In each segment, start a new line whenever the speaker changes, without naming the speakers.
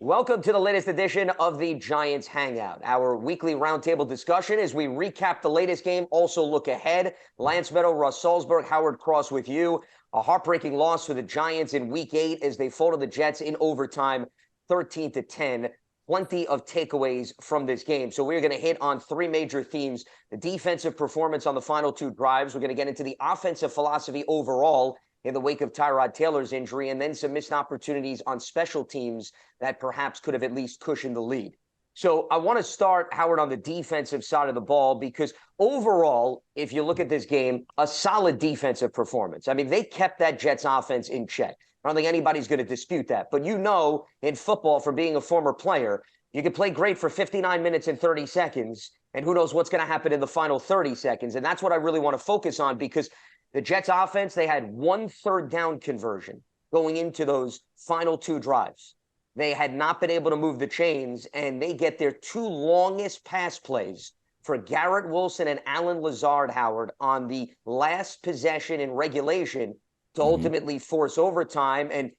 Welcome to the latest edition of the Giants Hangout, our weekly roundtable discussion as we recap the latest game, also look ahead. Lance Medow, Russ Salzberg, Howard Cross with you. A heartbreaking loss for the Giants in Week 8 as they folded the Jets in overtime, 13-10. Plenty of takeaways from this game. So we're going to hit on three major themes: the defensive performance on the final two drives. We're going to get into the offensive philosophy overall in the wake of Tyrod Taylor's injury, and then some missed opportunities on special teams that perhaps could have at least cushioned the lead. So I want to start, Howard, on the defensive side of the ball, because overall, if you look at this game, a solid defensive performance. I mean, they kept that Jets offense in check. I don't think anybody's going to dispute that. But you know, in football, from being a former player, you can play great for 59 minutes and 30 seconds, and who knows what's going to happen in the final 30 seconds. And that's what I really want to focus on, because the Jets offense, they had 1 third down conversion going into those final two drives. They had not been able to move the chains, and they get their two longest pass plays for Garrett Wilson and Allen Lazard, Howard, on the last possession in regulation to ultimately force overtime. And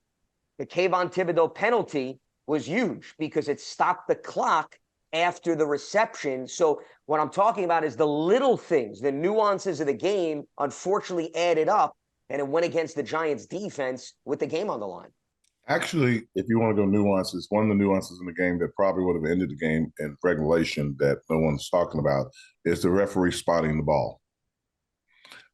the Kayvon Thibodeau penalty was huge because it stopped the clock after the reception. So what I'm talking about is the little things, the nuances of the game, unfortunately added up, and it went against the Giants' defense with the game on the line.
Actually, if you want to go nuances, one of the nuances in the game that probably would have ended the game in regulation that no one's talking about is the referee spotting the ball.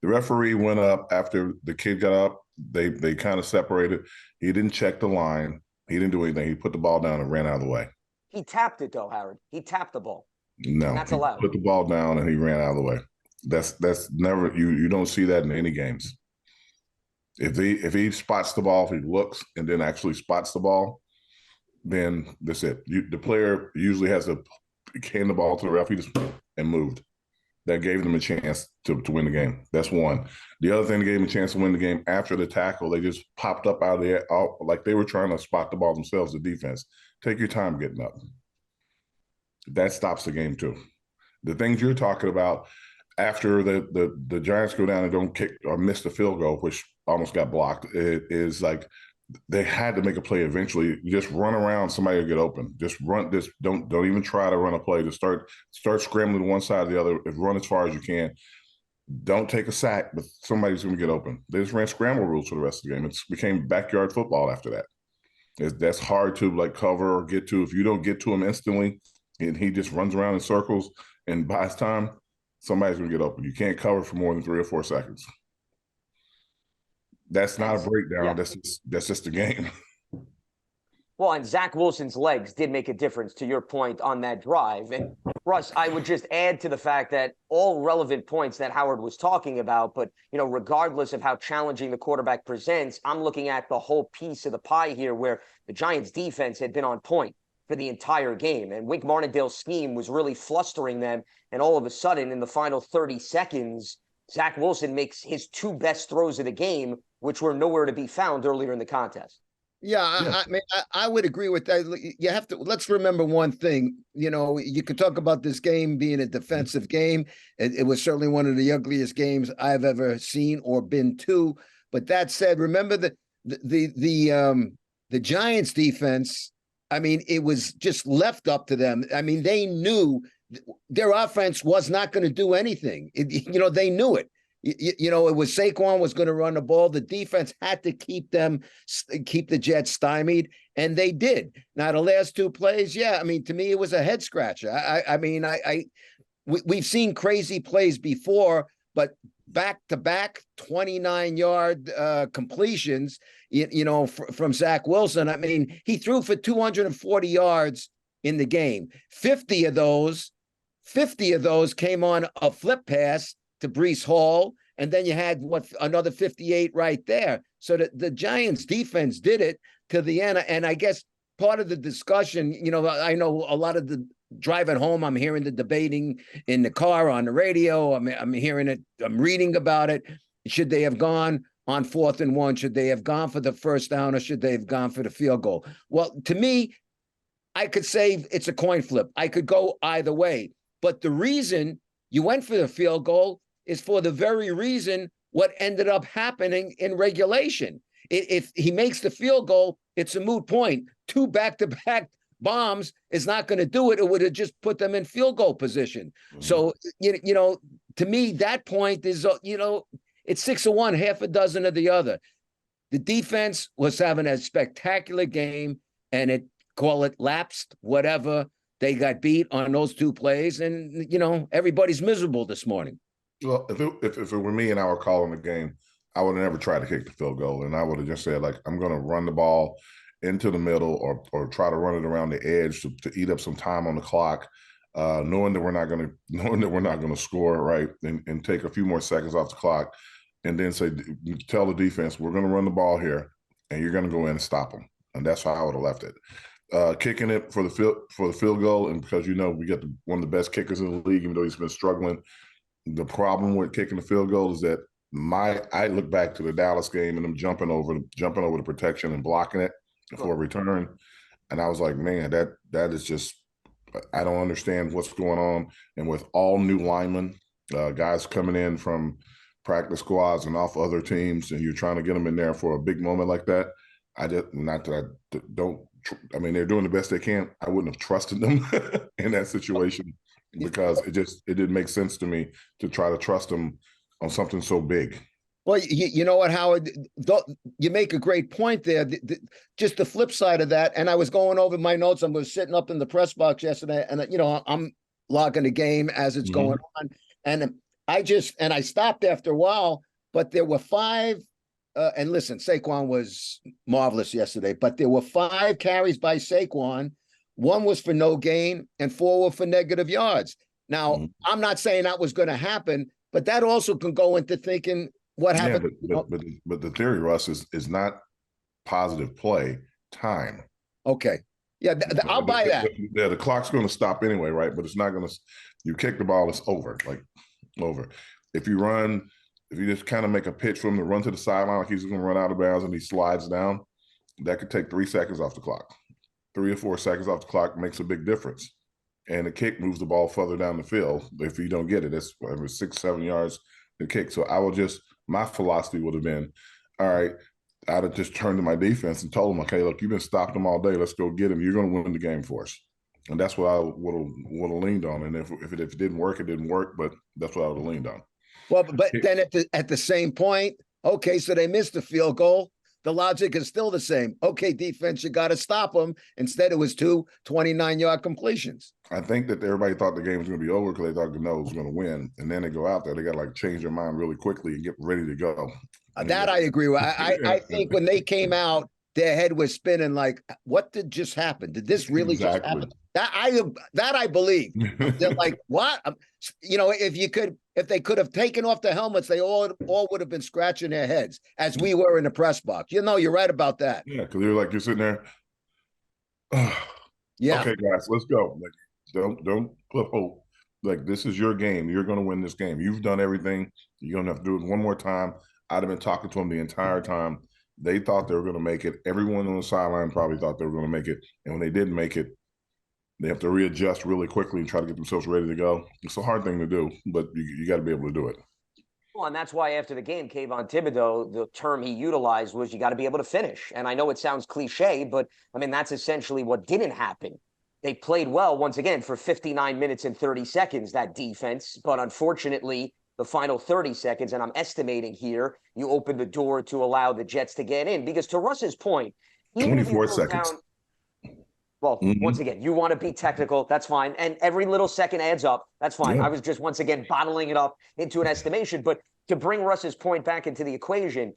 The referee went up after the kid got up. They kind of separated. He didn't check the line. He didn't do anything. He put the ball down and ran out of the way.
He tapped it, though, Howard. He tapped the ball.
No,
that's allowed.
He put the ball down and he ran out of the way. That's never, you don't see that in any games. If he spots the ball, if he looks and then actually spots the ball, then that's it. The player usually has to hand the ball to the ref. He just and moved. That gave them a chance to win the game. That's one. The other thing that gave them a chance to win the game, after the tackle, they just popped up out of the air, like they were trying to spot the ball themselves, the defense. Take your time getting up. That stops the game too. The things you're talking about after the Giants go down and don't kick or miss the field goal, which almost got blocked, it is like they had to make a play eventually. You just run around, somebody will get open. Just run. Just don't even try to run a play. Just start scrambling to one side or the other. Run as far as you can. Don't take a sack, but somebody's going to get open. They just ran scramble rules for the rest of the game. It became backyard football after that. That's hard to like cover or get to. If you don't get to him instantly and he just runs around in circles and buys time, somebody's going to get open. You can't cover for more than 3 or 4 seconds. That's not a breakdown. Yeah. That's just the game.
Well, and Zach Wilson's legs did make a difference, to your point, on that drive. And Russ, I would just add to the fact that all relevant points that Howard was talking about, but, you know, regardless of how challenging the quarterback presents, I'm looking at the whole piece of the pie here where the Giants defense had been on point for the entire game. And Wink Martindale's scheme was really flustering them. And all of a sudden, in the final 30 seconds, Zach Wilson makes his 2 best throws of the game, which were nowhere to be found earlier in the contest.
Yeah, I mean, I would agree with that. You have to, let's remember one thing. You know, you could talk about this game being a defensive game. It was certainly one of the ugliest games I've ever seen or been to. But that said, remember the Giants defense. I mean, it was just left up to them. I mean, they knew their offense was not going to do anything. They knew it. It was Saquon was going to run the ball. The defense had to keep the Jets stymied, and they did. Now, the last 2 plays, yeah, I mean, to me, it was a head scratcher. We've seen crazy plays before, but back-to-back 29-yard completions, from Zach Wilson. I mean, he threw for 240 yards in the game. 50 of those came on a flip pass to Breece Hall, and then you had another 58 right there. So the Giants defense did it to the end. And I guess part of the discussion, I know a lot of the driving home, I'm hearing the debating in the car, on the radio. I'm hearing it. I'm reading about it. Should they have gone on 4th and 1? Should they have gone for the first down, or should they have gone for the field goal? Well, to me, I could say it's a coin flip. I could go either way. But the reason you went for the field goal is for the very reason what ended up happening in regulation. If he makes the field goal, it's a moot point. 2 back-to-back bombs is not going to do it. It would have just put them in field goal position. So, to me, that point is, it's 6 of one, half a dozen of the other. The defense was having a spectacular game, and call it lapsed, whatever. They got beat on those 2 plays, and, everybody's miserable this morning.
Well, if it were me and I were calling the game, I would have never tried to kick the field goal, and I would have just said, like, I'm going to run the ball into the middle or try to run it around the edge to eat up some time on the clock, knowing that we're not going to score, right, and take a few more seconds off the clock, and then tell the defense, we're going to run the ball here, and you're going to go in and stop them. And that's how I would have left it. Kicking it for the field goal, and because we got one of the best kickers in the league, even though he's been struggling. The problem with kicking the field goal is that I look back to the Dallas game and them jumping over the protection and blocking it for a return, and I was like, man, that is just, I don't understand what's going on. And with all new linemen, guys coming in from practice squads and off other teams, and you're trying to get them in there for a big moment like that, they're doing the best they can. I wouldn't have trusted them in that situation because it didn't make sense to me to try to trust them on something so big.
Well, you know what, Howard? You make a great point there. Just the flip side of that, and I was going over my notes. I was sitting up in the press box yesterday, and I'm logging the game as it's going on, and I stopped after a while. But there were 5. And listen, Saquon was marvelous yesterday, but there were 5 carries by Saquon. 1 was for no gain, and 4 were for negative yards. Now, I'm not saying that was going to happen, but that also can go into thinking what happened.
But the theory, Russ, is not positive play time.
Okay. Yeah, I'll buy that.
The clock's going to stop anyway, right? But it's not going to – you kick the ball, it's over, over. If you just kind of make a pitch for him to run to the sideline like he's going to run out of bounds and he slides down, that could take 3 seconds off the clock. 3 or 4 seconds off the clock makes a big difference. And the kick moves the ball further down the field. If you don't get it, it's 6-7 yards to kick. So my philosophy would have been, all right, I'd have just turned to my defense and told them, okay, look, you've been stopping them all day. Let's go get him. You're going to win the game for us. And that's what I would have leaned on. And if it didn't work, it didn't work. But that's what I would have leaned on.
Well, but then at the same point, okay, so they missed the field goal. The logic is still the same. Okay, defense, you got to stop them. Instead, it was 2 29-yard completions.
I think that everybody thought the game was going to be over because they thought Medow was going to win. And then they go out there, they got to change their mind really quickly and get ready to go.
That I agree with. I think when they came out, their head was spinning like, what did just happen? Did this really just happen? That I believe. They're like, what? If they could have taken off the helmets, they all would have been scratching their heads as we were in the press box. You're right about that.
Yeah, because you're sitting there.
Yeah.
Okay, guys, let's go. Like, don't put hope. Like, this is your game. You're going to win this game. You've done everything. You're going to have to do it one more time. I'd have been talking to them the entire time. They thought they were going to make it. Everyone on the sideline probably thought they were going to make it. And when they didn't make it, they have to readjust really quickly and try to get themselves ready to go. It's a hard thing to do, but you got to be able to do it.
Well, and that's why after the game, Kayvon Thibodeau, the term he utilized was you got to be able to finish. And I know it sounds cliche, but I mean, that's essentially what didn't happen. They played well, once again, for 59 minutes and 30 seconds, that defense. But unfortunately, the final 30 seconds, and I'm estimating here, you opened the door to allow the Jets to get in. Because to Russ's point,
24 seconds.
Once again, you want to be technical. That's fine. And every little second adds up. That's fine. Yeah. I was just, once again, bottling it up into an estimation. But to bring Russ's point back into the equation,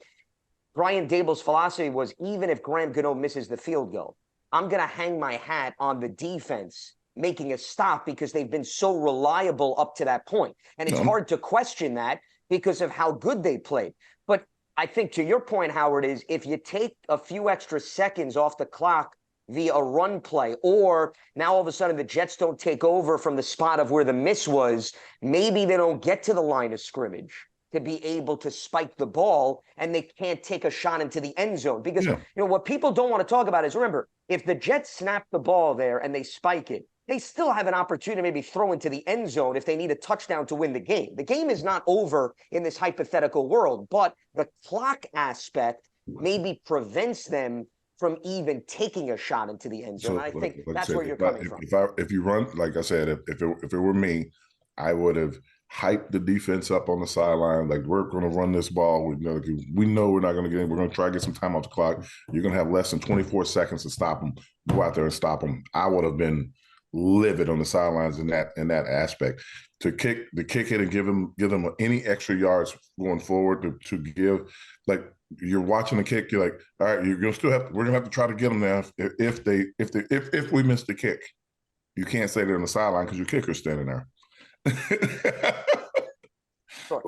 Brian Dable's philosophy was, even if Graham Gano misses the field goal, I'm going to hang my hat on the defense making a stop because they've been so reliable up to that point. And it's hard to question that because of how good they played. But I think to your point, Howard, is if you take a few extra seconds off the clock via a run play, or now all of a sudden the Jets don't take over from the spot of where the miss was, maybe they don't get to the line of scrimmage to be able to spike the ball, and they can't take a shot into the end zone. Because, what people don't want to talk about is, remember, if the Jets snap the ball there and they spike it, they still have an opportunity to maybe throw into the end zone if they need a touchdown to win the game. The game is not over in this hypothetical world, but the clock aspect maybe prevents them from even taking a shot into the end zone.
So,
I think
like I
that's
said,
where you're coming from.
If you run, like I said, if it were me, I would have hyped the defense up on the sideline. Like, we're going to run this ball. We know we're not going to get in. We're going to try to get some time off the clock. You're going to have less than 24 seconds to stop them. Go out there and stop them. I would have been livid on the sidelines in that aspect. To kick it and give them any extra yards going forward to give, like, you're watching the kick, you're like, all right, we're gonna have to try to get them now if we miss the kick. You can't say they're on the sideline because your kicker's standing there.
Sure.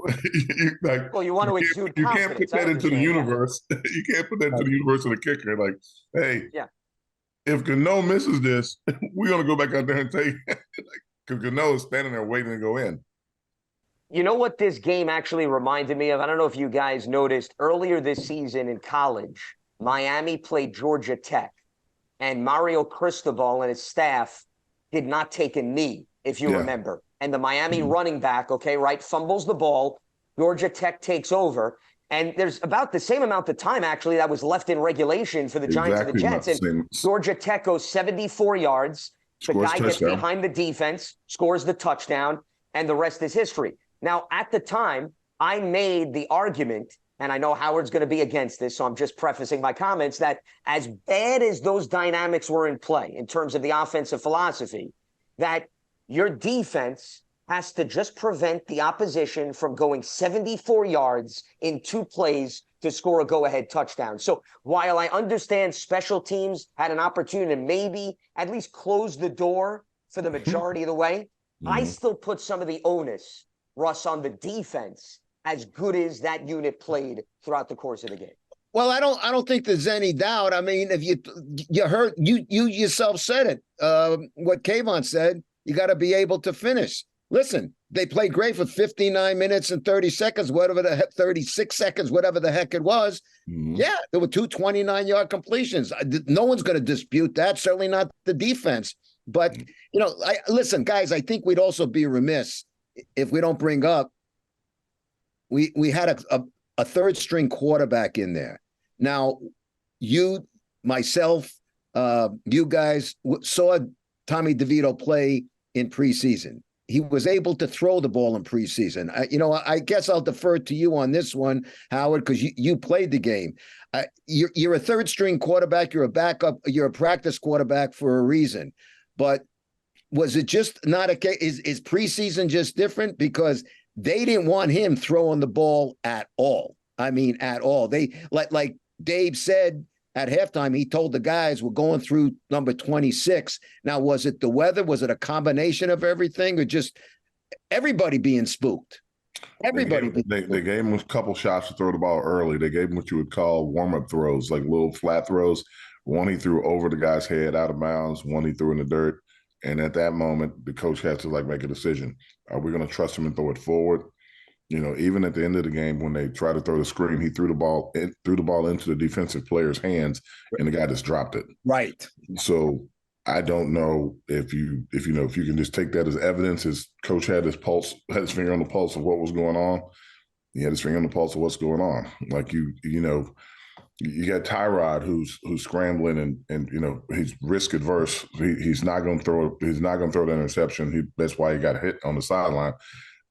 You
want to exude confidence.
You can't put that into the universe. You can't put that into the universe of the kicker. Like, hey, if Gano misses this, we're gonna go back out there and take because Gano is standing there waiting to go in.
You know what this game actually reminded me of? I don't know if you guys noticed earlier this season in college, Miami played Georgia Tech, and Mario Cristobal and his staff did not take a knee, if you remember. And the Miami running back, fumbles the ball. Georgia Tech takes over. And there's about the same amount of time, actually, that was left in regulation for the Giants and the Jets. And Georgia Tech goes 74 yards. The guy gets behind the defense, scores the touchdown, and the rest is history. Now, at the time, I made the argument, and I know Howard's going to be against this, so I'm just prefacing my comments, that as bad as those dynamics were in play in terms of the offensive philosophy, that your defense has to just prevent the opposition from going 74 yards in 2 plays to score a go-ahead touchdown. So while I understand special teams had an opportunity to maybe at least close the door for the majority of the way, I still put some of the onus, Russ, on the defense, as good as that unit played throughout the course of the game.
Well, I don't think there's any doubt. I mean, if you heard, you yourself said it. What Kayvon said, you got to be able to finish. Listen, they played great for 59 minutes and 30 seconds, 36 seconds, whatever the heck it was. Yeah, there were 2 29-yard completions. No one's going to dispute that. Certainly not the defense. But listen, guys, I think we'd also be remiss if we don't bring up, we had a third string quarterback in there. Now, you, myself, you guys saw Tommy DeVito play in preseason. He was able to throw the ball in preseason. I guess I'll defer to you on this one, Howard, because you played the game. You're a third string quarterback. You're a backup. You're a practice quarterback for a reason. But was it just not a case? Is preseason just different because they didn't want him throwing the ball at all? I mean, at all. They like Dave said at halftime, he told the guys we're going through number 26. Now, was it the weather? Was it a combination of everything, or just everybody being spooked? Everybody.
They gave him a couple shots to throw the ball early. They gave him what you would call warm-up throws, like little flat throws. One he threw over the guy's head out of bounds. One he threw in the dirt. And at that moment, the coach had to make a decision. Are we going to trust him and throw it forward? Even at the end of the game, when they tried to throw the screen, he threw the ball into the defensive player's hands, and the guy just dropped it.
Right.
So I don't know if you can just take that as evidence. His coach had his finger on the pulse of what was going on. He had his finger on the pulse of what's going on. Like you got Tyrod who's scrambling and he's risk adverse. He's not going to throw the interception. That's why he got hit on the sideline.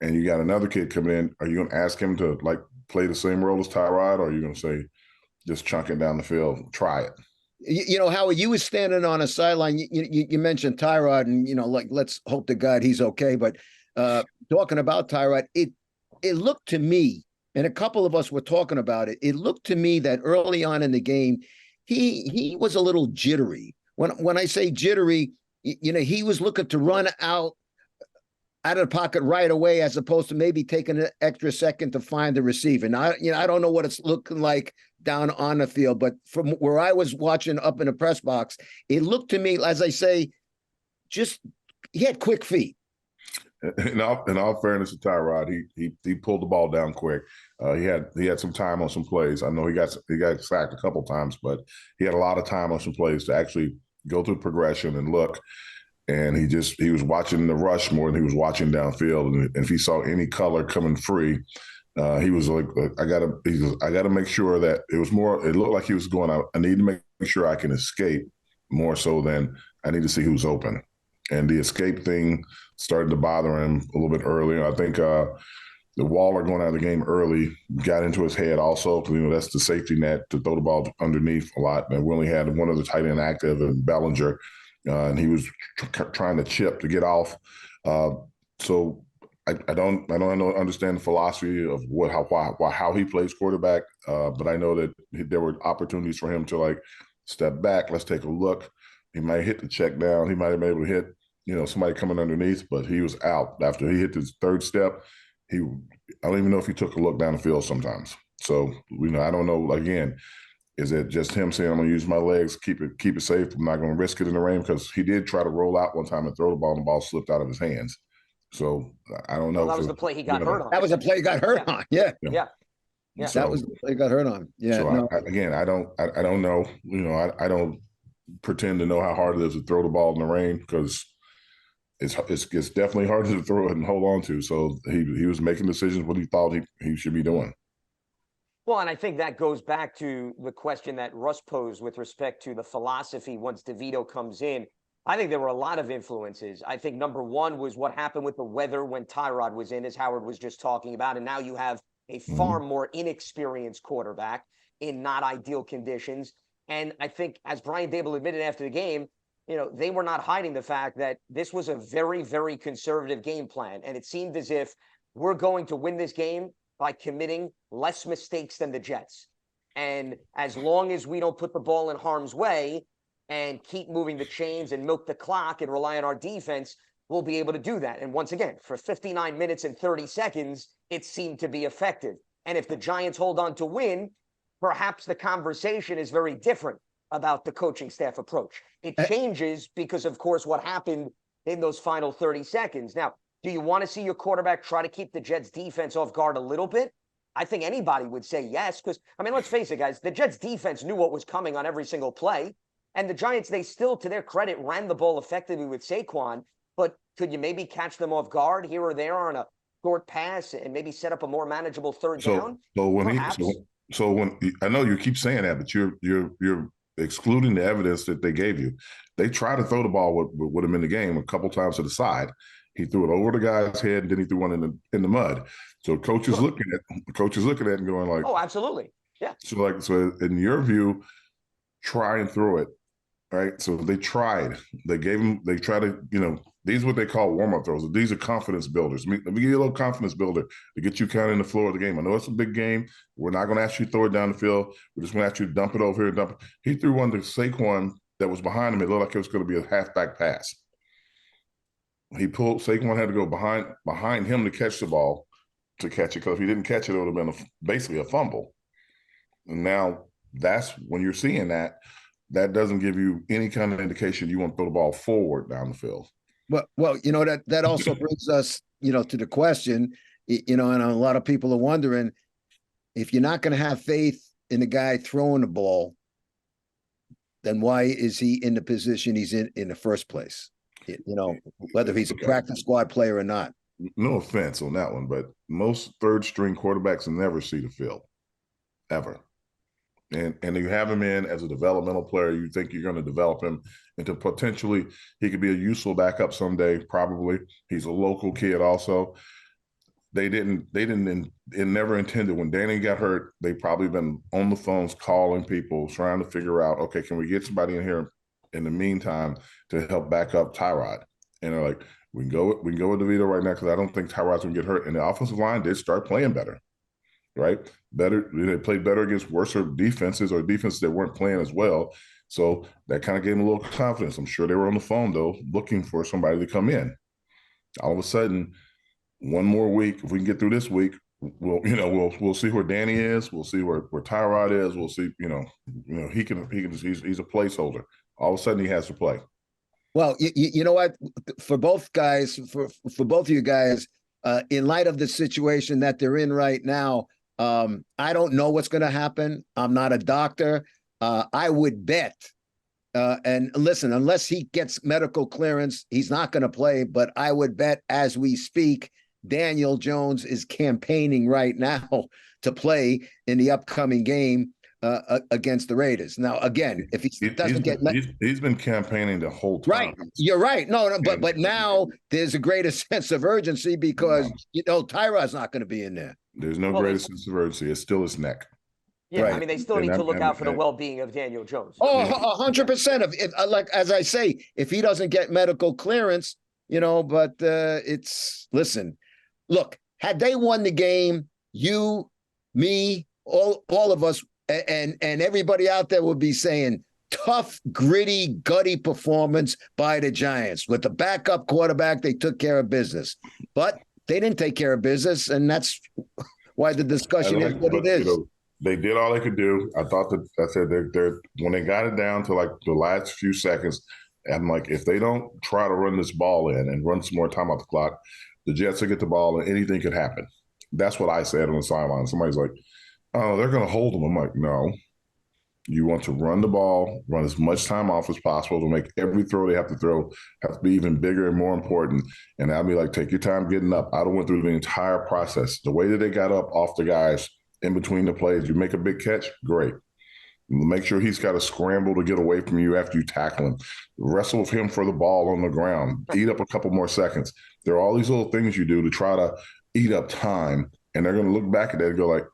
And you got another kid coming in. Are you going to ask him to play the same role as Tyrod, or are you going to say just chunk it down the field, try it?
Howard, you were standing on a sideline. You mentioned Tyrod, and let's hope to God he's okay. But talking about Tyrod, it looked to me, and a couple of us were talking about it. It looked to me that early on in the game, he was a little jittery. When I say jittery, he was looking to run out of the pocket right away, as opposed to maybe taking an extra second to find the receiver. Now, I don't know what it's looking like down on the field, but from where I was watching up in the press box, it looked to me, as I say, just he had quick feet.
In all fairness to Tyrod, he pulled the ball down quick. He had some time on some plays. I know he got sacked a couple times, but he had a lot of time on some plays to actually go through progression and look. And he was watching the rush more than he was watching downfield. And if he saw any color coming free, He was like, I gotta make sure that it was more. It looked like he was going out. I need to make sure I can escape more so than I need to see who's open. And the escape thing started to bother him a little bit earlier. I think the Waller going out of the game early got into his head also. You know, that's the safety net to throw the ball underneath a lot. And we only had one other tight end active, and Bellinger, and he was trying to chip to get off. So I don't understand the philosophy of how he plays quarterback, but I know that there were opportunities for him to like step back. Let's take a look. He might hit the check down. He might have been able to hit somebody coming underneath, but he was out after he hit his third step. I don't even know if he took a look down the field sometimes. So I don't know. Again, is it just him saying I'm going to use my legs, keep it safe? I'm not going to risk it in the rain, because he did try to roll out one time and throw the ball, and the ball slipped out of his hands. So I don't know.
Well, that was the play he got hurt on.
That was a play he got hurt on. Yeah.
So,
that was the play he got hurt on. Yeah.
So
no.
I don't know. I don't pretend to know how hard it is to throw the ball in the rain, because it's definitely harder to throw it and hold on to. So he was making decisions what he thought he should be doing.
Well, and I think that goes back to the question that Russ posed with respect to the philosophy once DeVito comes in. I think there were a lot of influences. I think number one was what happened with the weather when Tyrod was in, as Howard was just talking about. And now you have a far more inexperienced quarterback in not ideal conditions. And I think, as Brian Daboll admitted after the game, they were not hiding the fact that this was a very, very conservative game plan. And it seemed as if we're going to win this game by committing less mistakes than the Jets. And as long as we don't put the ball in harm's way and keep moving the chains and milk the clock and rely on our defense, we'll be able to do that. And once again, for 59 minutes and 30 seconds, it seemed to be effective. And if the Giants hold on to win, perhaps the conversation is very different about the coaching staff approach. It changes because, of course, what happened in those final 30 seconds. Now, do you want to see your quarterback try to keep the Jets defense off guard a little bit? I think anybody would say yes, because, let's face it, guys, the Jets defense knew what was coming on every single play. And the Giants, they still, to their credit, ran the ball effectively with Saquon. But could you maybe catch them off guard here or there on a short pass and maybe set up a more manageable third down?
So when I know you keep saying that, but you're excluding the evidence that they gave you. They tried to throw the ball with him in the game a couple times to the side. He threw it over the guy's head, and then he threw one in the mud. So coach is looking at it and going like,
"Oh, absolutely, yeah."
So in your view, try and throw it, right? So they tried. They tried to, these are what they call warm-up throws. These are confidence builders. Let me give you a little confidence builder to get you kind of in the floor of the game. I know it's a big game. We're not going to ask you to throw it down the field. We're just going to ask you to dump it over here and dump it. He threw one to Saquon that was behind him. It looked like it was going to be a halfback pass. Saquon had to go behind him to catch the ball, to catch it, because if he didn't catch it, it would have been basically a fumble. And now that's when you're seeing that doesn't give you any kind of indication you want to throw the ball forward down the field.
Well, that also brings us, to the question, and a lot of people are wondering, if you're not going to have faith in the guy throwing the ball, then why is he in the position he's in the first place? Whether he's a practice squad player or not.
No offense on that one, but most third string quarterbacks never see the field, ever. And you have him in as a developmental player. You think you're going to develop him into potentially he could be a useful backup someday. Probably he's a local kid. Also, they never intended when Danny got hurt. They probably been on the phones calling people, trying to figure out, okay, can we get somebody in here in the meantime to help back up Tyrod? And they're like, we can go with DeVito right now, because I don't think Tyrod's going to get hurt. And the offensive line did start playing better. Right? Better. They played better against worse defenses or defenses that weren't playing as well. So that kind of gave them a little confidence. I'm sure they were on the phone, though, looking for somebody to come in. All of a sudden, one more week, if we can get through this week, we'll see where Danny is. We'll see where Tyrod is. We'll see, he's a placeholder. All of a sudden he has to play.
Well, you know what? For both guys, for both of you guys, in light of the situation that they're in right now, I don't know what's going to happen. I'm not a doctor. I would bet, and listen, unless he gets medical clearance, he's not going to play. But I would bet, as we speak, Daniel Jones is campaigning right now to play in the upcoming game against the Raiders. Now, again, if he doesn't
he's been campaigning the whole time.
Right, you're right. No, but now there's a greater sense of urgency because Tyrod's not going to be in there.
There's no greater sense of urgency. It's still his neck.
Yeah, right. I mean, they still need to look out for the well-being of Daniel Jones.
Oh, 100%. Like as I say, if he doesn't get medical clearance, but listen, look, had they won the game, you, me, all of us, and everybody out there would be saying tough, gritty, gutty performance by the Giants. With the backup quarterback, they took care of business. But they didn't take care of business, and that's why the discussion is what it is.
They did all they could do. I thought that I said they're when they got it down to like the last few seconds, I'm like, if they don't try to run this ball in and run some more time off the clock, the Jets will get the ball and anything could happen. That's what I said on the sideline. Somebody's like, oh, they're going to hold them. I'm like, no. You want to run the ball, run as much time off as possible to make every throw they have to throw have to be even bigger and more important. And I'll be like, take your time getting up. I went through the entire process. The way that they got up off the guys in between the plays, you make a big catch, great. Make sure he's got to scramble to get away from you after you tackle him. Wrestle with him for the ball on the ground. Eat up a couple more seconds. There are all these little things you do to try to eat up time. And they're going to look back at that and go like,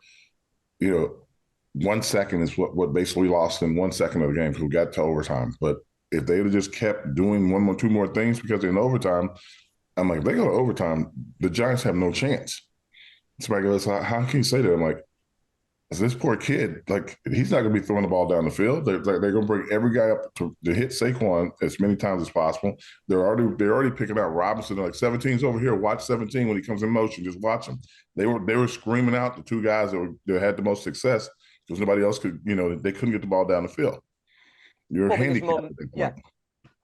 1 second is what basically lost in 1 second of the game because we got to overtime. But if they had just kept doing one more, two more things because in overtime, I'm like, if they go to overtime, the Giants have no chance. Somebody goes, how can you say that? I'm like, this poor kid, like, he's not going to be throwing the ball down the field. They're going to bring every guy up to hit Saquon as many times as possible. They're already picking out Robinson. They're like, 17's over here. Watch 17 when he comes in motion. Just watch him. They were screaming out the two guys that had the most success because nobody else could, they couldn't get the ball down the field. You're handicapped at that point.
Yeah.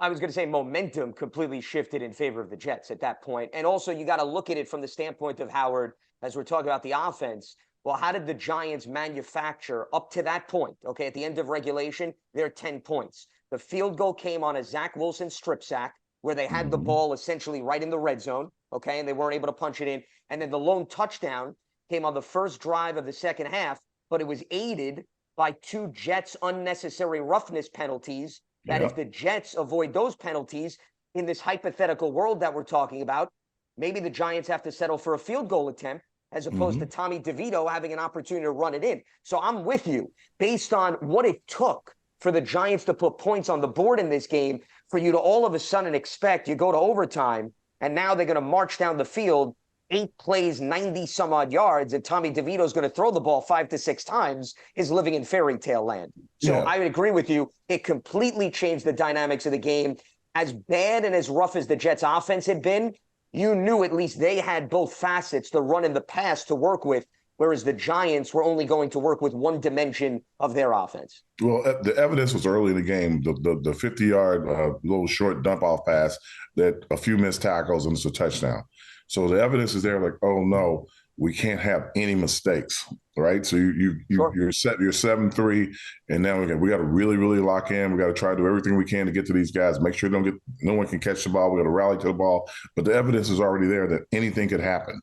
I was going to say momentum completely shifted in favor of the Jets at that point. And also you got to look at it from the standpoint of Howard, as we're talking about the offense. Well, how did the Giants manufacture up to that point? Okay, at the end of regulation, they're 10 points. The field goal came on a Zach Wilson strip sack where they had the ball essentially right in the red zone, okay, and they weren't able to punch it in. And then the lone touchdown came on the first drive of the second half, but it was aided by two Jets unnecessary roughness penalties. That if the Jets avoid those penalties in this hypothetical world that we're talking about, maybe the Giants have to settle for a field goal attempt as opposed to Tommy DeVito having an opportunity to run it in. So I'm with you. Based on what it took for the Giants to put points on the board in this game, for you to all of a sudden expect you go to overtime, and now they're going to march down the field, 8 plays, 90-some-odd yards, and Tommy DeVito's going to throw the ball 5 to 6 times, is living in fairy tale land. So I would agree with you. It completely changed the dynamics of the game. As bad and as rough as the Jets' offense had been, you knew at least they had both facets, the run and the pass, to work with, whereas the Giants were only going to work with one dimension of their offense.
Well, the evidence was early in the game, the 50-yard little short dump-off pass, that a few missed tackles, and it's a touchdown. So the evidence is there like, oh, no, we can't have any mistakes, right? So you're 7-3, and now we got to really, really lock in. We got to try to do everything we can to get to these guys, make sure no one can catch the ball. We got to rally to the ball. But the evidence is already there that anything could happen,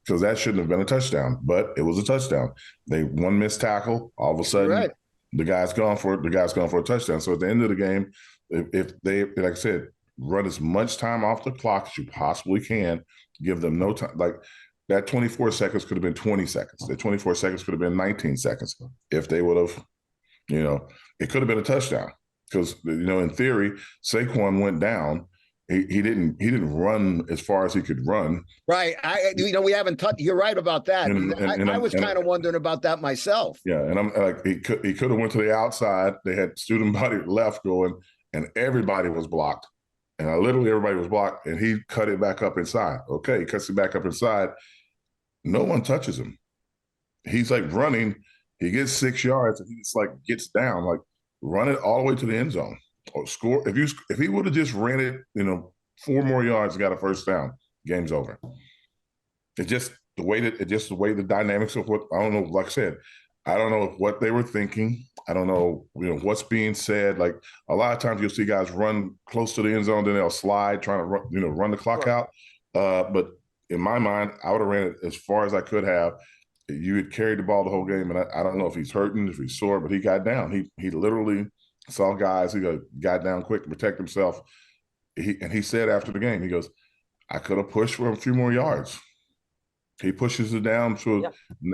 because that shouldn't have been a touchdown, but it was a touchdown. They one missed tackle, all of a sudden the guy's gone for a touchdown. So at the end of the game, if they, like I said, run as much time off the clock as you possibly can, give them no time. Like, that 24 seconds could have been 20 seconds. That 24 seconds could have been 19 seconds. If they would have, it could have been a touchdown. Because, in theory, Saquon went down. He didn't run as far as he could run.
Right. We haven't touched. You're right about that. I was kind of wondering about that myself.
Yeah, and I'm like, he could have went to the outside. They had student body left going, and everybody was blocked. And literally everybody was blocked, and he cut it back up inside. Okay, he cuts it back up inside. No one touches him. He's like running. He gets 6 yards, and he just like gets down, like run it all the way to the end zone or score. If he would have just ran it, 4 more yards and got a first down, game's over. It's just the way the dynamics of what, I don't know. Like I said, I don't know what they were thinking. I don't know, what's being said. Like, a lot of times you'll see guys run close to the end zone, then they'll slide, trying to run the clock out. But in my mind, I would have ran it as far as I could have. You had carried the ball the whole game, and I don't know if he's hurting, if he's sore, but he got down. He literally saw guys. He got down quick to protect himself. He said after the game, he goes, I could have pushed for a few more yards. He pushes it down to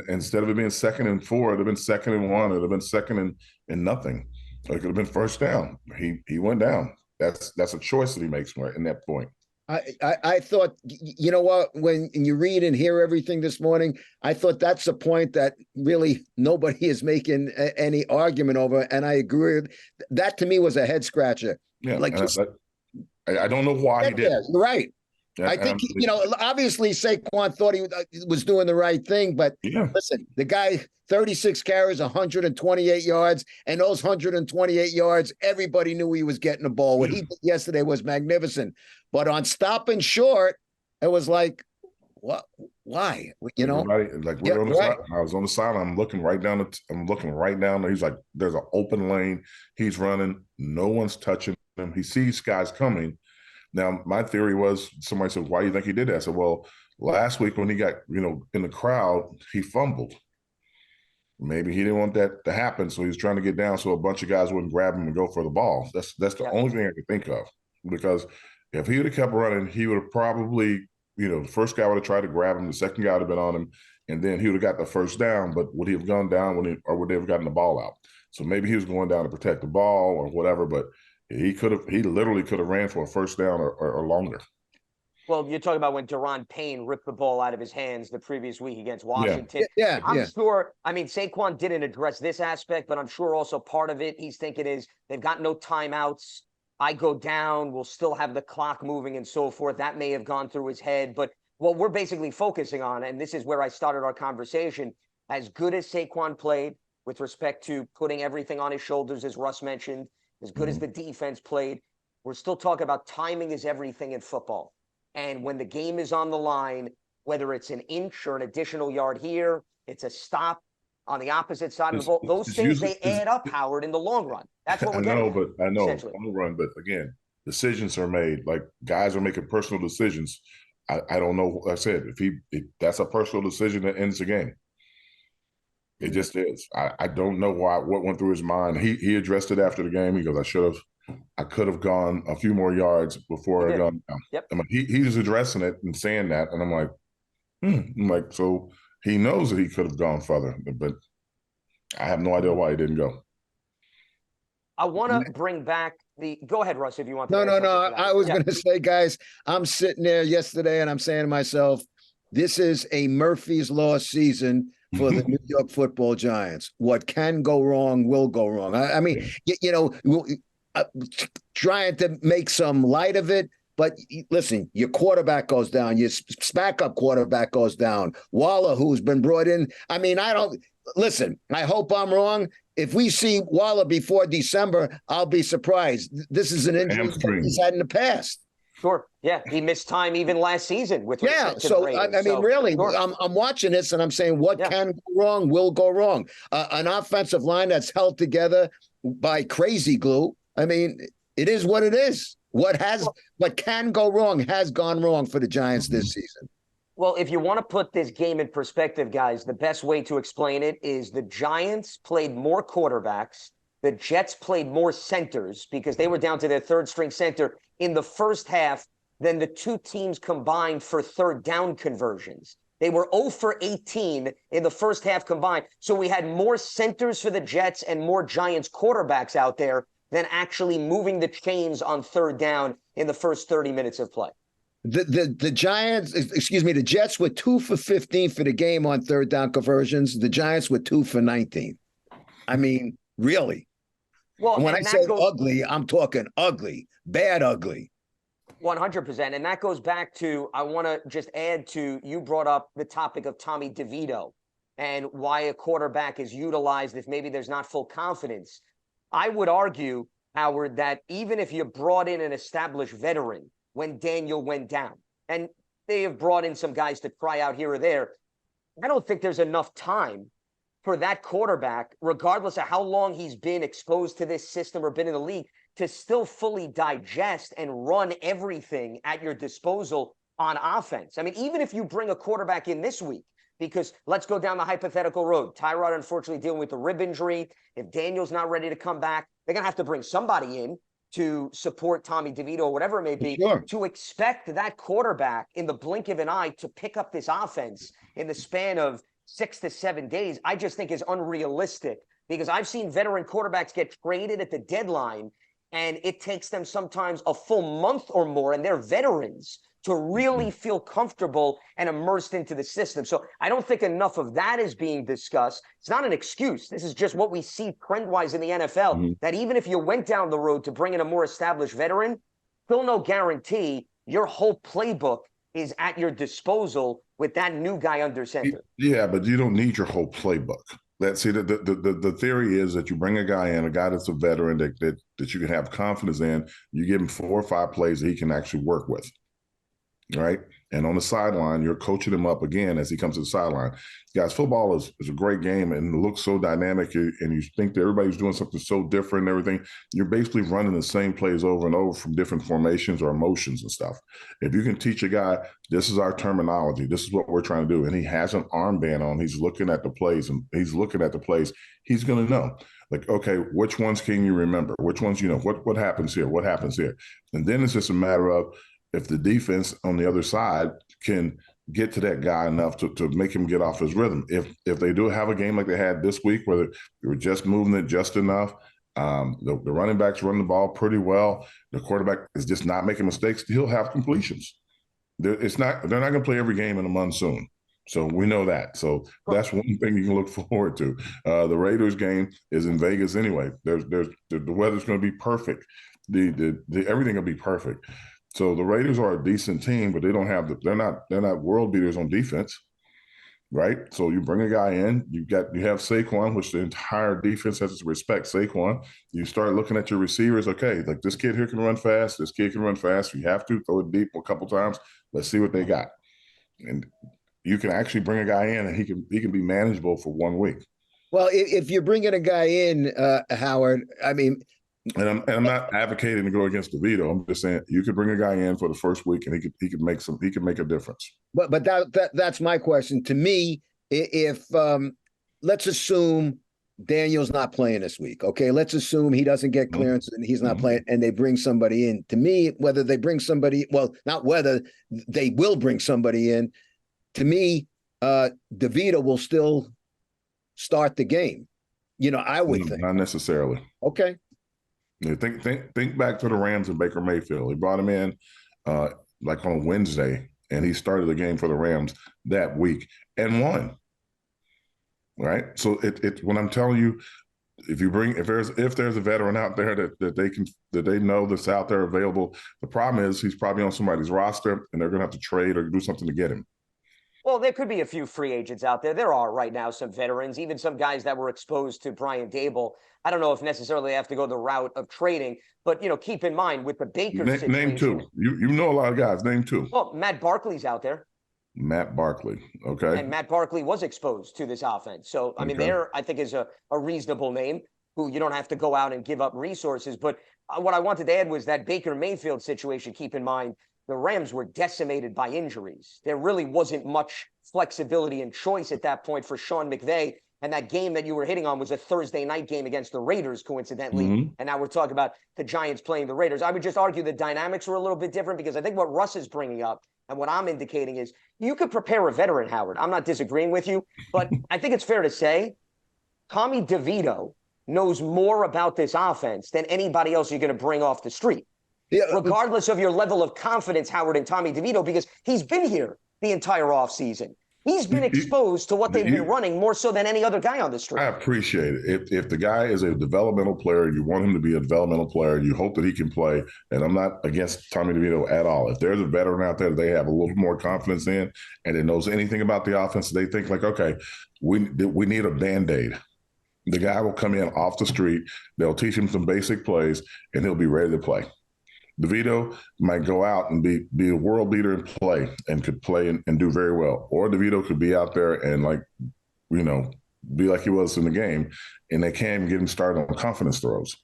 instead of it being 2nd and 4, it'd have been 2nd and 1, it'd have been 2nd and nothing. Or it could have been 1st down. He went down. That's a choice that he makes in that point.
I thought, you know what, when you read and hear everything this morning, I thought that's a point that really nobody is making any argument over. And I agree with that. To me was a head scratcher.
Yeah,
like
I don't know why he did.
You're right. I think, obviously Saquon thought he was doing the right thing, but listen, the guy, 36 carries, 128 yards, and those 128 yards, everybody knew he was getting the ball. What he did yesterday was magnificent. But on stopping short, it was like, what? Why? You know,
like we're on the side. I was on the sideline. I'm looking right down. I'm looking right down there. He's like, there's an open lane. He's running. No one's touching him. He sees guys coming. Now, my theory was, somebody said, why do you think he did that? I said, well, last week when he got, in the crowd, he fumbled. Maybe he didn't want that to happen, so he was trying to get down so a bunch of guys wouldn't grab him and go for the ball. That's the only thing I could think of. Because if he would have kept running, he would have probably, the first guy would have tried to grab him, the second guy would have been on him, and then he would have got the first down, but would he have gone down or would they have gotten the ball out? So maybe he was going down to protect the ball or whatever, but he literally could have ran for a first down or longer.
Well, you're talking about when Daron Payne ripped the ball out of his hands the previous week against Washington. I'm sure, Saquon didn't address this aspect, but I'm sure also part of it he's thinking is they've got no timeouts. I go down, we'll still have the clock moving and so forth. That may have gone through his head. But what we're basically focusing on, and this is where I started our conversation, as good as Saquon played with respect to putting everything on his shoulders, as Russ mentioned, as good as the defense played, we're still talking about timing is everything in football. And when the game is on the line, whether it's an inch or an additional yard here, it's a stop on the opposite side of the ball. Those things, they add up, Howard, in the long run. That's what we're getting at.
I know, on the run, but again, decisions are made. Like, guys are making personal decisions. I don't know. Like I said, if that's a personal decision that ends the game. It just is. I don't know what went through his mind. He addressed it after the game. He goes, I could have gone a few more yards before I gone down.
Yep.
He's addressing it and saying that, and I'm like, so he knows that he could have gone further, but I have no idea why he didn't go.
I want to bring back go ahead, Russ, if you want to.
No. I was going to say, guys, I'm sitting there yesterday and I'm saying to myself, this is a Murphy's Law season for the New York Football Giants. What can go wrong will go wrong. Trying to make some light of it, but listen, your quarterback goes down, your backup quarterback goes down. Waller, who's been brought in, I hope I'm wrong. If we see Waller before December, I'll be surprised. This is an injury he's had in the past.
Sure. Yeah. He missed time even last season with
really, sure. I'm watching this and I'm saying what can go wrong will go wrong. An offensive line that's held together by crazy glue. It is what it is. What can go wrong has gone wrong for the Giants this season.
Well, if you want to put this game in perspective, guys, the best way to explain it is the Giants played more quarterbacks. The Jets played more centers because they were down to their third string center in the first half than the two teams combined for third down conversions. They were 0 for 18 in the first half combined. So we had more centers for the Jets and more Giants quarterbacks out there than actually moving the chains on third down in the first 30 minutes of play.
The Jets were 2 for 15 for the game on third down conversions. The Giants were 2 for 19. Really? Well, when I say ugly, I'm talking ugly, bad ugly.
100%. And that goes back to, I want to just add to, you brought up the topic of Tommy DeVito and why a quarterback is utilized if maybe there's not full confidence. I would argue, Howard, that even if you brought in an established veteran when Daniel went down, and they have brought in some guys to try out here or there, I don't think there's enough time for that quarterback, regardless of how long he's been exposed to this system or been in the league, to still fully digest and run everything at your disposal on offense. I mean, even if you bring a quarterback in this week, because let's go down the hypothetical road. Tyrod, unfortunately, dealing with a rib injury. If Daniel's not ready to come back, they're going to have to bring somebody in to support Tommy DeVito or whatever it may be.
Sure.
To expect that quarterback in the blink of an eye to pick up this offense in the span of 6 to 7 days, I just think is unrealistic, because I've seen veteran quarterbacks get traded at the deadline, and it takes them sometimes a full month or more, and they're veterans, to really feel comfortable and immersed into the system. So I don't think enough of that is being discussed. It's not an excuse. This is just what we see trend-wise in the NFL, that even if you went down the road to bring in a more established veteran, still no guarantee your whole playbook is at your disposal with that new guy under center.
Yeah, but you don't need your whole playbook. The theory is that you bring a guy in, a guy that's a veteran that you can have confidence in. You give him 4 or 5 plays that he can actually work with. Right. And on the sideline, you're coaching him up again as he comes to the sideline. Guys, football is a great game and it looks so dynamic, and you think that everybody's doing something so different and everything. You're basically running the same plays over and over from different formations or emotions and stuff. If you can teach a guy, this is our terminology, this is what we're trying to do, and he has an armband on, he's looking at the plays, he's going to know. Like, okay, which ones can you remember? Which ones, what happens here? What happens here? And then it's just a matter of, if the defense on the other side can get to that guy enough to make him get off his rhythm. If they do have a game like they had this week where they were just moving it just enough, the running backs run the ball pretty well, the quarterback is just not making mistakes, he'll have completions. They're not going to play every game in a monsoon. So we know that. So that's one thing you can look forward to. The Raiders game is in Vegas anyway. The weather's going to be perfect. Everything will be perfect. So the Raiders are a decent team, but they're not world beaters on defense, right? So you bring a guy in, you have Saquon, which the entire defense has to respect Saquon. You start looking at your receivers. Okay, like this kid here can run fast. This kid can run fast. You have to throw it deep a couple times. Let's see what they got, and you can actually bring a guy in, and he can be manageable for 1 week.
Well, if you're bringing a guy in, Howard, I mean.
And I'm not advocating to go against DeVito. I'm just saying you could bring a guy in for the first week and he could make a difference.
But that's my question. To me, if let's assume Daniel's not playing this week. Okay, let's assume he doesn't get clearance and he's not playing, and they bring somebody in. To me, whether they bring somebody, well, not whether they will bring somebody in. To me, DeVito will still start the game. I would think.
Not necessarily.
Okay.
Yeah, think back to the Rams and Baker Mayfield. He brought him in like on Wednesday, and he started the game for the Rams that week and won. Right. So when I'm telling you, if there's a veteran out there that they know that's out there available, the problem is he's probably on somebody's roster and they're gonna have to trade or do something to get him.
Well, there could be a few free agents out there. There are right now some veterans, even some guys that were exposed to Brian Dable. I don't know if necessarily they have to go the route of trading, but keep in mind with the Baker situation.
Name 2. You know a lot of guys. Name 2.
Well, Matt Barkley's out there.
Matt Barkley, okay.
And Matt Barkley was exposed to this offense. So, I mean, there I think is a reasonable name who you don't have to go out and give up resources. But what I wanted to add was that Baker Mayfield situation. Keep in mind, the Rams were decimated by injuries. There really wasn't much flexibility and choice at that point for Sean McVay. And that game that you were hitting on was a Thursday night game against the Raiders, coincidentally. And now we're talking about the Giants playing the Raiders. I would just argue the dynamics were a little bit different, because I think what Russ is bringing up and what I'm indicating is you could prepare a veteran, Howard. I'm not disagreeing with you, but I think it's fair to say Tommy DeVito knows more about this offense than anybody else you're going to bring off the street. Yeah, regardless of your level of confidence, Howard, and Tommy DeVito, because he's been here the entire offseason. He's been exposed to what they've been running more so than any other guy on the street.
I appreciate it. If the guy is a developmental player, you want him to be a developmental player, you hope that he can play, and I'm not against Tommy DeVito at all. If there's a veteran out there that they have a little more confidence in and that knows anything about the offense, they think like, okay, we need a Band-Aid. The guy will come in off the street, they'll teach him some basic plays, and he'll be ready to play. DeVito might go out and be a world beater and play and could play and do very well. Or DeVito could be out there and be like he was in the game, and they can't even get him started on confidence throws.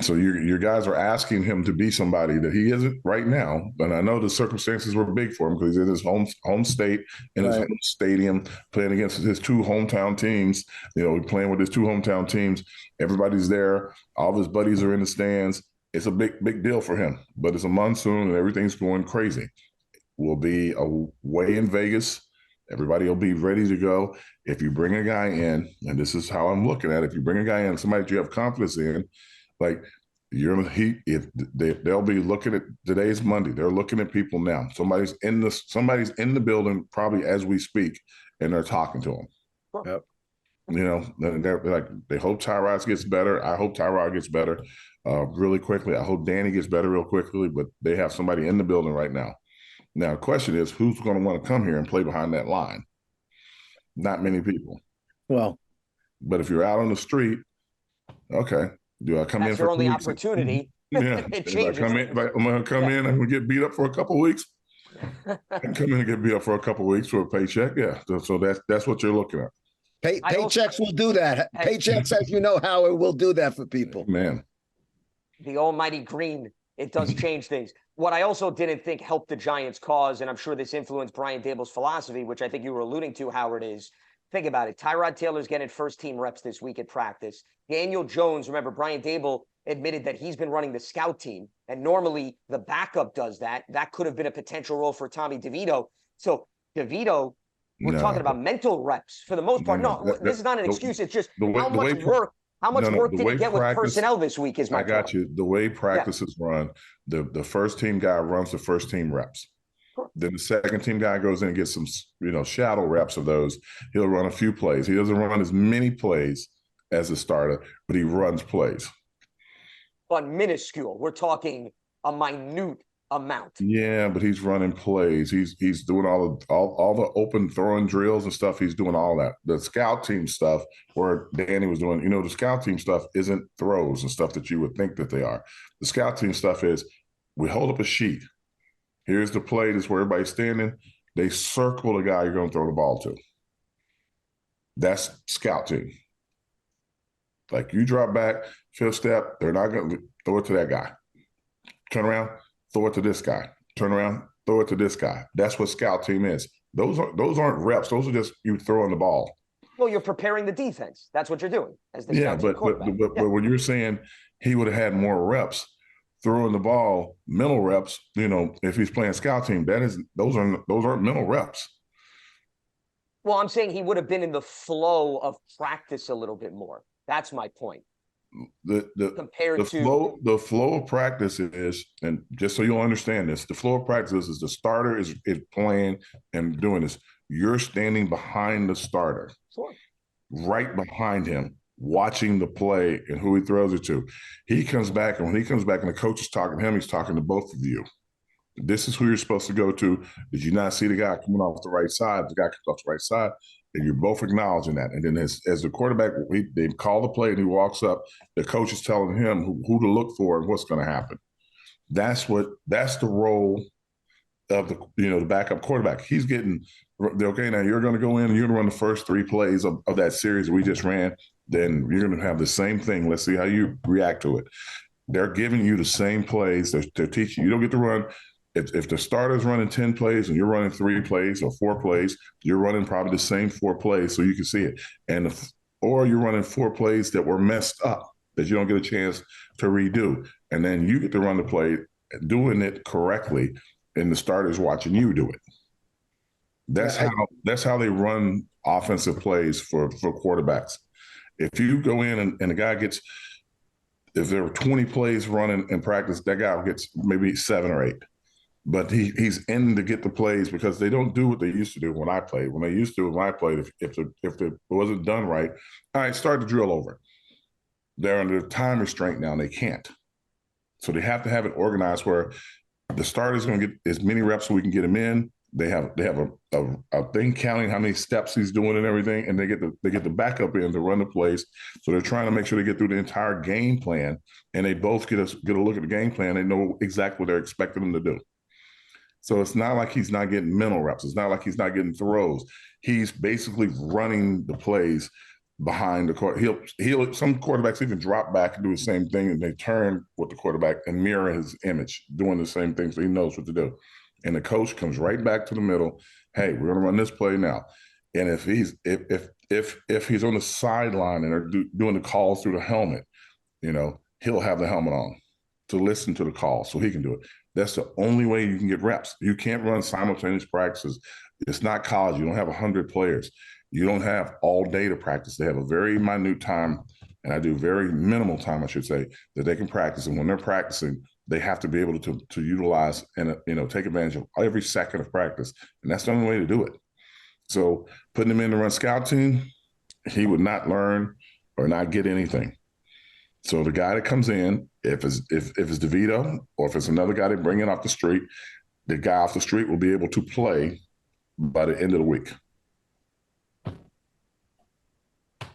So your guys are asking him to be somebody that he isn't right now. And I know the circumstances were big for him because he's in his home state, in his home stadium, playing against his two hometown teams. Playing with his two hometown teams. Everybody's there. All of his buddies are in the stands. It's a big deal for him. But it's a monsoon and everything's going crazy. We'll be away in Vegas. Everybody will be ready to go. If you bring a guy in, and this is how I'm looking at it, if you bring a guy in, somebody that you have confidence in, like they'll be looking at, today's Monday. They're looking at people now. Somebody's in the building probably as we speak, and they're talking to them.
Yep.
They're like, they hope Tyrod gets better. I hope Tyrod gets better really quickly. I hope Danny gets better real quickly. But they have somebody in the building right now. Now, the question is, who's going to want to come here and play behind that line? Not many people.
Well,
but if you're out on the street, okay. Do I come in for
your only opportunity?
Yeah.
It changes.
I'm going to come in and get beat up for a couple of weeks. I come in and get beat up for a couple of weeks for a paycheck. Yeah. So that's what you're looking at.
Paychecks will do that. Paychecks, as you know, how it will do that for people.
Man.
The almighty green. It does change things. What I also didn't think helped the Giants' cause, and I'm sure this influenced Brian Dable's philosophy, which I think you were alluding to, Howard, is think about it. Tyrod Taylor's getting first-team reps this week at practice. Daniel Jones, remember, Brian Dable admitted that he's been running the scout team, and normally the backup does that. That could have been a potential role for Tommy DeVito. So DeVito, we're talking about mental reps for the most part. This is not an excuse. It's just how much work did he get with personnel this week is my point.
I got you. The way practice is run, the first-team guy runs the first-team reps. Then the second team guy goes in and gets some, shadow reps of those. He'll run a few plays. He doesn't run as many plays as a starter, but he runs plays.
But minuscule. We're talking a minute amount.
Yeah, but he's running plays. He's doing all the open throwing drills and stuff. He's doing all that. The scout team stuff where Danny was doing, the scout team stuff isn't throws and stuff that you would think that they are. The scout team stuff is we hold up a sheet. Here's the play. This is where everybody's standing. They circle the guy you're going to throw the ball to. That's scout team. Like you drop back, fifth step, they're not going to throw it to that guy. Turn around, throw it to this guy. Turn around, throw it to this guy. That's what scout team is. Those aren't reps. Those are just you throwing the ball.
Well, you're preparing the defense. That's what you're doing as the scout team quarterback.
But when you're saying he would have had more reps throwing the ball, mental reps, if he's playing scout team, those aren't mental reps.
Well, I'm saying he would have been in the flow of practice a little bit more. That's my point.
The flow of practice is, and just so you'll understand this, the flow of practice is the starter is playing and doing this. You're standing behind the starter, right behind him, watching the play and who he throws it to. He comes back, and when he comes back and the coach is talking to him, he's talking to both of you. This is who you're supposed to go to. Did you not see the guy coming off the right side? The guy comes off the right side, and you're both acknowledging that. And then as the quarterback, they call the play and he walks up, the coach is telling him who to look for and what's going to happen. That's the role of the backup quarterback. He's getting, okay, now you're going to go in and you're going to run the first three plays of that series we just ran. Then you're going to have the same thing. Let's see how you react to it. They're giving you the same plays. They're teaching you. You don't get to run. If the starter's running 10 plays and you're running 3 plays or 4 plays, you're running probably the same 4 plays so you can see it. Or you're running 4 plays that were messed up that you don't get a chance to redo. And then you get to run the play doing it correctly, and the starter's watching you do it. That's how they run offensive plays for quarterbacks. If you go in and the guy gets, if there were 20 plays running in practice, that guy gets maybe 7 or 8. But he's in to get the plays because they don't do what they used to do when I played. When I played, if it wasn't done right, all right, start the drill over. They're under time restraint now, and they can't. So they have to have it organized where the starter's going to get as many reps so we can get him in. They have a thing counting how many steps he's doing and everything, and they get the backup in to run the plays. So they're trying to make sure they get through the entire game plan, and they both get a look at the game plan. They know exactly what they're expecting them to do. So it's not like he's not getting mental reps. It's not like he's not getting throws. He's basically running the plays behind the court. Some quarterbacks even drop back and do the same thing, and they turn with the quarterback and mirror his image, doing the same thing, so he knows what to do. And the coach comes right back to the middle. Hey, we're gonna run this play now. And if he's on the sideline and they're doing the calls through the helmet, he'll have the helmet on to listen to the call so he can do it. That's the only way you can get reps. You can't run simultaneous practices. It's not college. You don't have 100 players. You don't have all day to practice. They have a very minute time, and I do very minimal time, I should say, that they can practice. And when they're practicing, they have to be able to utilize and take advantage of every second of practice. And that's the only way to do it. So putting him in to run scout team, he would not learn or not get anything. So the guy that comes in, if it's DeVito or if it's another guy they bring in off the street, the guy off the street will be able to play by the end of the week.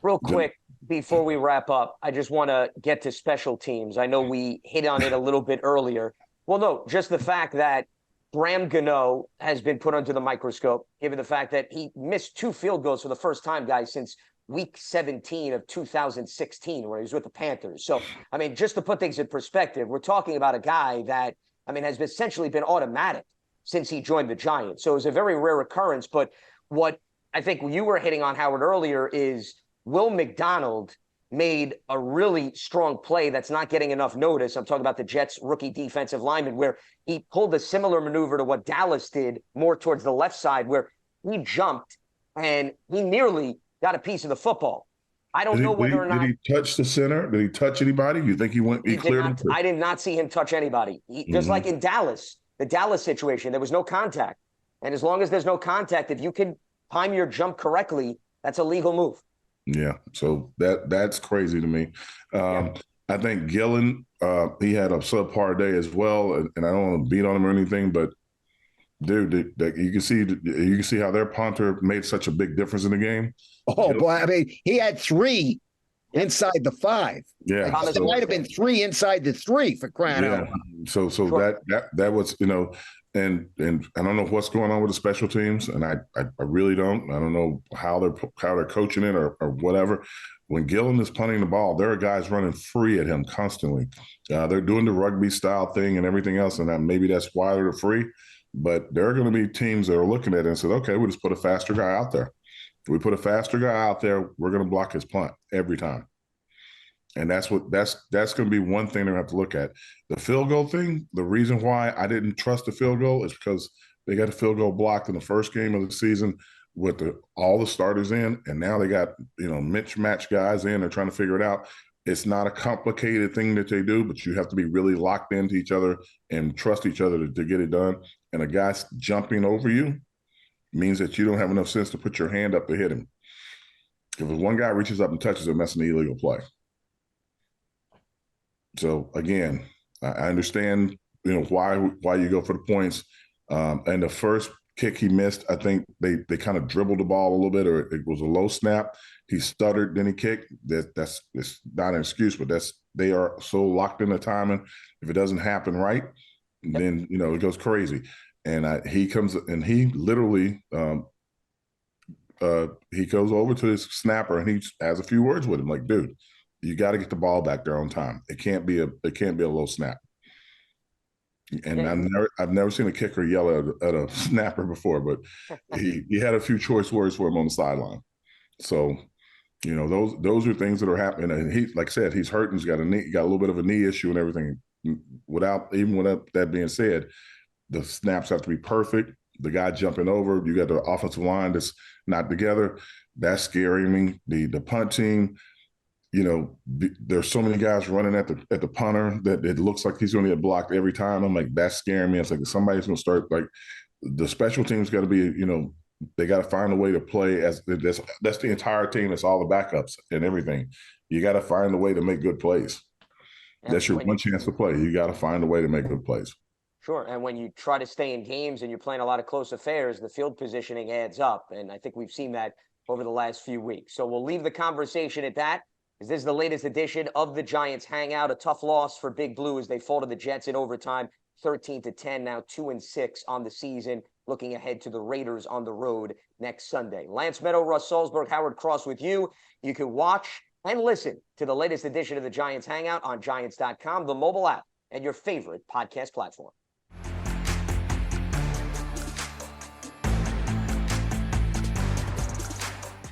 Real quick, before we wrap up, I just want to get to special teams. I know we hit on it a little bit earlier. Well, no, just the fact that Bram Gano has been put under the microscope, given the fact that he missed 2 field goals for the first time, guys, since week 17 of 2016, where he was with the Panthers. So, I mean, just to put things in perspective, we're talking about a guy that, has essentially been automatic since he joined the Giants. So it was a very rare occurrence. But what I think you were hitting on, Howard, earlier is Will McDonald made a really strong play that's not getting enough notice. I'm talking about the Jets rookie defensive lineman, where he pulled a similar maneuver to what Dallas did, more towards the left side, where he jumped and he nearly got a piece of the football. I don't know whether or not.
Did he touch the center? Did he touch anybody? You think he cleared him?
I did not see him touch anybody. Just like in Dallas, the Dallas situation, there was no contact. And as long as there's no contact, if you can time your jump correctly, that's a legal move.
Yeah, so that's crazy to me. I think Gillen, he had a subpar day as well, and I don't want to beat on him or anything, but dude, you can see how their punter made such a big difference in the game.
Oh boy, he had 3 inside the 5.
Yeah,
it might have been 3 inside the 3 for crying out loud.
So sure. that was and I don't know what's going on with the special teams, and I really don't. I don't know how they're coaching it or whatever. When Gillen is punting the ball, there are guys running free at him constantly. They're doing the rugby style thing and everything else, and maybe that's why they're free. But there are going to be teams that are looking at it and said, okay, we'll just put a faster guy out there. If we put a faster guy out there, we're going to block his punt every time. And that's going to be one thing they have to look at. The field goal thing, the reason why I didn't trust the field goal is because they got a field goal blocked in the first game of the season with all the starters in, and now they got, mismatch guys in. They're trying to figure it out. It's not a complicated thing that they do, but you have to be really locked into each other and trust each other to get it done. And a guy jumping over you means that you don't have enough sense to put your hand up to hit him. If one guy reaches up and touches him, that's an illegal play. So again, I understand, why you go for the points. And the first kick he missed, I think they kind of dribbled the ball a little bit, or it was a low snap. He stuttered, then he kicked. It's not an excuse, but they are so locked in the timing. If it doesn't happen right, then it goes crazy. And he comes and he literally he goes over to his snapper and he has a few words with him, like, dude, you got to get the ball back there on time. It can't be a low snap. And I've never seen a kicker yell at a snapper before, but he had a few choice words for him on the sideline. So, those are things that are happening. And he, like I said, he's hurt and he's got a little bit of a knee issue and everything. Without that being said, the snaps have to be perfect. The guy jumping over, you got the offensive line that's not together. That's scaring me. The punt team, there's so many guys running at the punter that it looks like he's going to get blocked every time. I'm like, that's scaring me. It's like somebody's going to start, like, the special team's got to be, they got to find a way to play as that's the entire team. It's all the backups and everything. You got to find a way to make good plays. That's your one chance to play. You got to find a way to make good plays.
Sure. And when you try to stay in games and you're playing a lot of close affairs, the field positioning adds up. And I think we've seen that over the last few weeks. So we'll leave the conversation at that, as this is the latest edition of the Giants Hangout. A tough loss for Big Blue as they fall to the Jets in overtime, 13-10, now 2-6 on the season. looking ahead to the Raiders on the road next Sunday. Lance Medow, Russ Salzberg, Howard Cross with you. You can watch and listen to the latest edition of the Giants Hangout on Giants.com, the mobile app, and your favorite podcast platform.